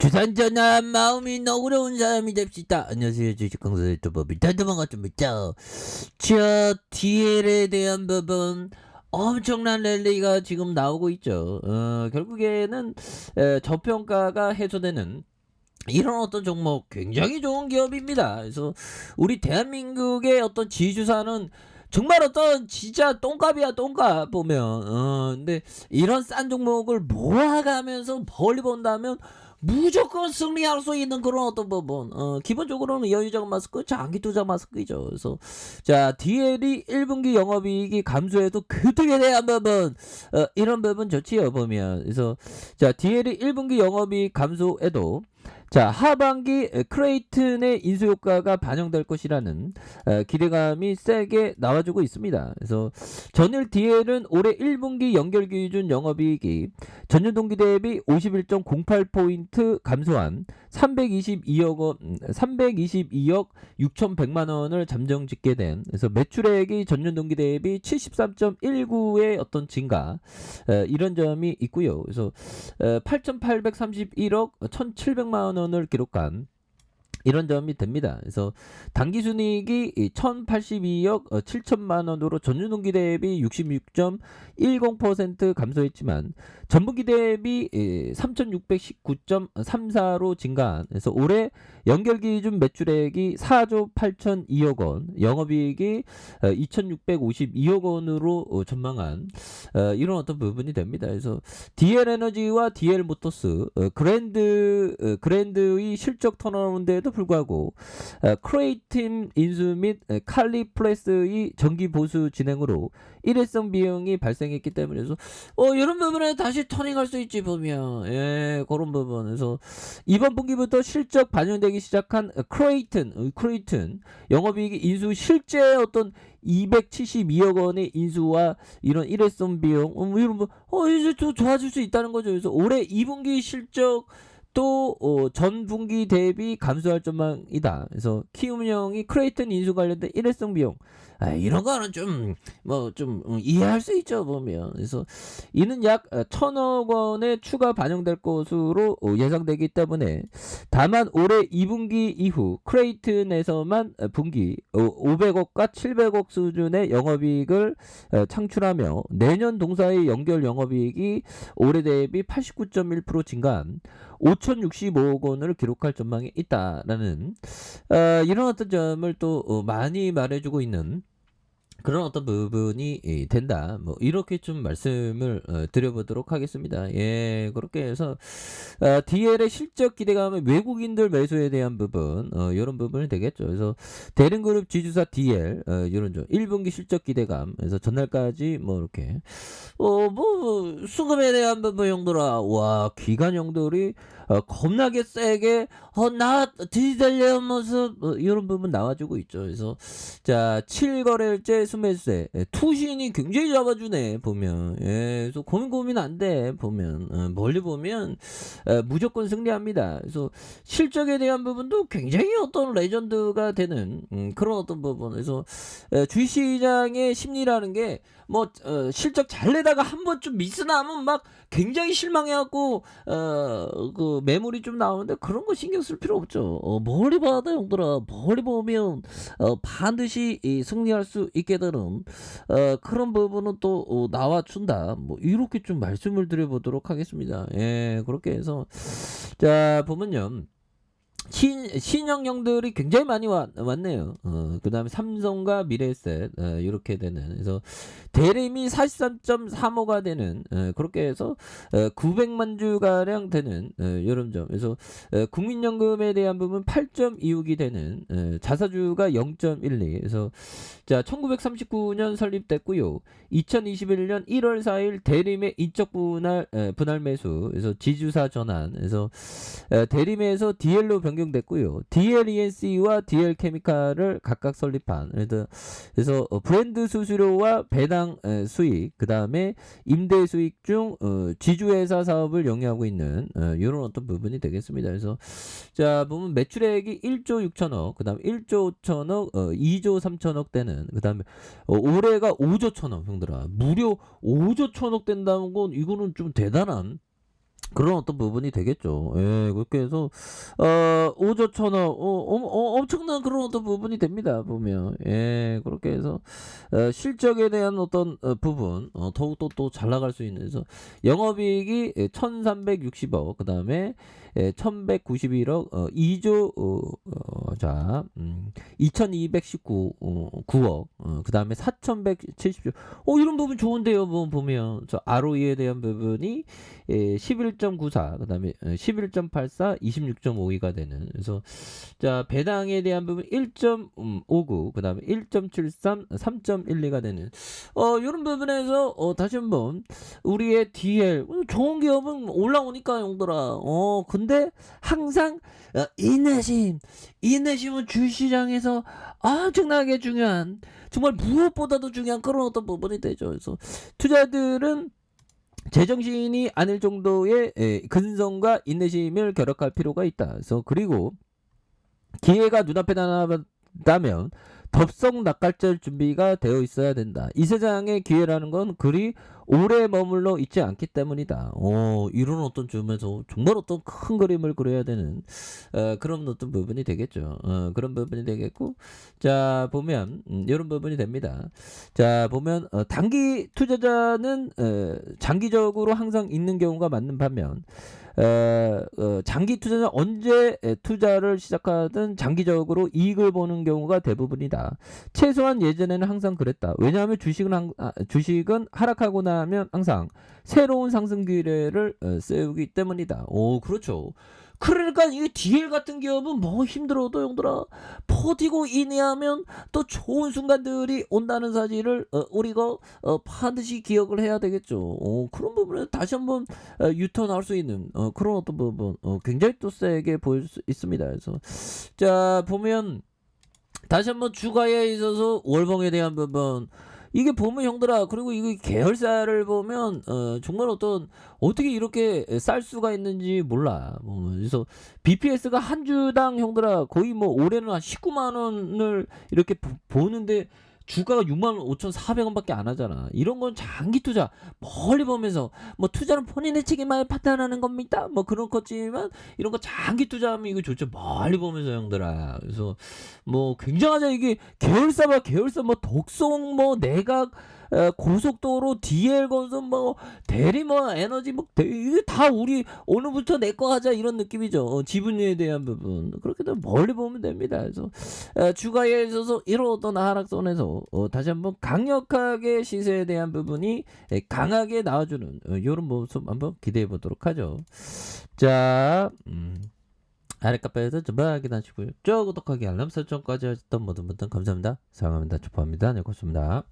주산전한 마음이 너그러운 사람이 됩시다. 안녕하세요. 주식강사 유튜버 밀탄도 반갑습니다. 자, DL에 대한 부분 엄청난 랠리가 지금 나오고 있죠. 결국에는 저평가가 해소되는 이런 어떤 종목 굉장히 좋은 기업입니다. 그래서 우리 대한민국의 어떤 지주사는 정말 어떤 진짜 똥값이야 똥값 보면 근데 이런 싼 종목을 모아가면서 멀리 본다면 무조건 승리할 수 있는 그런 어떤 부분 기본적으로는 여유자금 마스크 장기 투자 마스크이죠. 그래서 자 DL이 1분기 영업이익이 감소해도 그득에 대한 부분 이런 부분 좋지요 보면. 그래서 자 DL이 1분기 영업이익 감소해도 자 하반기 크레이튼의 인수효과가 반영될 것이라는 기대감이 세게 나와주고 있습니다. 그래서 전일 DL은 올해 1분기 연결기준 영업이익이 전년 동기 대비 51.08포인트 감소한 322억 6,100만원을 잠정 짓게 된, 그래서 매출액이 전년 동기 대비 73.19의 어떤 증가 이런 점이 있고요. 그래서 8,831억 1,700만원을 기록한 이런 점이 됩니다. 그래서 당기순이익이 1,082억 7천만원으로 전년동기 대비 66.10% 감소했지만 전분기 대비 3,619.34로 증가한, 그래서 올해 연결기준 매출액이 4조 8,002억원, 영업이익이 2,652억원으로 전망한 이런 어떤 부분이 됩니다. 그래서 DL에너지와 DL모터스 그랜드의 실적 턴어라운드에도 불구하고 크레이팀 인수 및 칼리프레스의 정기 보수 진행으로 일회성 비용이 발생했기 때문에 그래서 이런 부분에 다시 터닝할 수 있지 보면 그런 부분에서 이번 분기부터 실적 반영되기 시작한 크레이튼 영업이익이 인수 실제 어떤 272억 원의 인수와 이런 일회성 비용 이런 거 이제 또 좋아질 수 있다는 거죠. 그래서 올해 2분기 실적 또 전분기 대비 감소할 전망이다. 그래서 키움형이 크레이튼 인수 관련된 일회성 비용 이런 거는 좀 이해할 수 있죠 보면. 그래서 이는 약 1,000억 원의 추가 반영될 것으로 예상되기 때문에 다만 올해 2분기 이후 크레이튼에서만 분기 500억과 700억 수준의 영업이익을 창출하며 내년 동사의 연결 영업이익이 올해 대비 89.1% 증가한 5,065억 원을 기록할 전망이 있다라는 이런 어떤 점을 또 많이 말해주고 있는 그런 어떤 부분이 된다. 뭐 이렇게 좀 말씀을 드려보도록 하겠습니다. 그렇게 해서 DL의 실적 기대감은 외국인들 매수에 대한 부분 이런 부분이 되겠죠. 그래서 대림그룹 지주사 DL 이런 좀 1분기 실적 기대감, 그래서 전날까지 뭐 이렇게 뭐 수급에 대한 부분 형들아, 와 기관형들이 겁나게 세게 나 디지털 모습 이런 부분 나와주고 있죠. 그래서 자 7거래일째 수매세 투신이 굉장히 잡아주네 보면. 그래서 고민 안돼 보면. 멀리 보면 무조건 승리합니다. 그래서 실적에 대한 부분도 굉장히 어떤 레전드가 되는 그런 어떤 부분. 그래서 주식시장의 심리라는 게 뭐 실적 잘 내다가 한 번 좀 미스 나면 막 굉장히 실망해갖고 그 매물이 좀 나오는데 그런 거 신경 쓸 필요 없죠. 멀리 봐다 형들아, 멀리 보면 반드시 승리할 수 있게 되는 그런 부분은 또 나와준다. 뭐 이렇게 좀 말씀을 드려보도록 하겠습니다. 그렇게 해서 자 보면요. 신형형들이 굉장히 많이 왔네요. 그 다음에 삼성과 미래에셋 이렇게 되는, 그래서 대림이 43.35가 되는 그렇게 해서 900만 주가량 되는 이런 점. 그래서 국민연금에 대한 부분 8.26이 되는 자사주가 0.12. 그래서 자 1939년 설립됐고요. 2021년 1월 4일 대림의 인적 분할 매수, 그래서 지주사 전환, 그래서 대림에서 DL로 변경됐고요. DLENC와 DL케미칼을 각각 설립한, 그래서 브랜드 수수료와 배당 수익, 그 다음에 임대 수익 중 지주회사 사업을 영위하고 있는 이런 어떤 부분이 되겠습니다. 그래서 자 보면 매출액이 1조 6천억, 그 다음 1조 5천억, 2조 3천억 되는, 그 다음에 올해가 5조 1천억 형들아, 무려 5조 1천억 된다는 건 이거는 좀 대단한 그런 어떤 부분이 되겠죠. 예. 그렇게 해서 5조 1,000억 엄청난 그런 어떤 부분이 됩니다 보면. 예. 그렇게 해서 실적에 대한 어떤 부분 더욱더 또 잘 나갈 수 있는, 그래서 영업이익이 1,360억, 그다음에 1,191억, 2조 자 2,219 9억, 그다음에 4,170조. 이런 부분 좋은데요. 뭐 보면 저 ROE에 대한 부분이 11.94, 그다음에 11.84, 26.52가 되는, 그래서 자 배당에 대한 부분 1.59, 그다음에 1.73, 3.12가 되는 요런 부분에서 다시 한번 우리의 DL 좋은 기업은 올라오니까 용들아. 근데 항상 인내심은 주시장에서 엄청나게 중요한, 정말 무엇보다도 중요한 그런 어떤 부분이 되죠. 그래서 투자들은 제정신이 아닐 정도의 근성과 인내심을 결합할 필요가 있다. 그래서 그리고 기회가 눈앞에 나타나면 덥석 낚아챌 준비가 되어 있어야 된다. 이 세상의 기회라는 건 그리 오래 머물러 있지 않기 때문이다. 이런 어떤 점에서 정말 어떤 큰 그림을 그려야 되는 그런 어떤 부분이 되겠죠. 그런 부분이 되겠고, 자 보면 이런 부분이 됩니다. 자 보면 단기 투자자는 장기적으로 항상 있는 경우가 맞는 반면 장기 투자는 언제 투자를 시작하든 장기적으로 이익을 보는 경우가 대부분이다. 최소한 예전에는 항상 그랬다. 왜냐하면 주식은 하락하고 나면 항상 새로운 상승 기회를 세우기 때문이다. 그렇죠. 그러니까 이 DL 같은 기업은 뭐 힘들어도 용들아 버티고 인내하면 또 좋은 순간들이 온다는 사실을 우리가 반드시 기억을 해야 되겠죠. 그런 부분에 다시 한번 유턴할 수 있는 그런 어떤 부분 굉장히 또 세게 보일 수 있습니다. 그래서 자 보면 다시 한번 주가에 있어서 월봉에 대한 부분, 이게 보면 형들아, 그리고 이거 계열사를 보면 정말 어떻게 이렇게 쌀 수가 있는지 몰라. 그래서 BPS가 한 주당 형들아 거의 뭐 올해는 한 19만 원을 이렇게 보는데 주가가 65,400원밖에 안 하잖아. 이런 건 장기 투자 멀리 보면서, 뭐 투자는 본인의 책임하에 판단하는 겁니다. 뭐 그런 거지만 이런 거 장기 투자하면 이거 좋죠. 멀리 보면서 형들아. 그래서 뭐 굉장하죠. 이게 계열사봐 계열사, 뭐 독성, 뭐 내각, 고속도로, DL 건설, 뭐 대리, 뭐 에너지, 뭐 이게 다 우리 오늘부터 내 거 하자 이런 느낌이죠. 지분에 대한 부분 그렇게 멀리 보면 됩니다. 그래서 주가에 있어서 이런 어떤 하락선에서 다시 한번 강력하게 시세에 대한 부분이 강하게 나와주는 이런 모습 한번 기대해 보도록 하죠. 자 아랫카페에서 좀 확인하시고요. 쭉 구독하기 알람 설정까지 하셨던 모든 분들 감사합니다. 사랑합니다. 축복합니다. 네, 고맙습니다.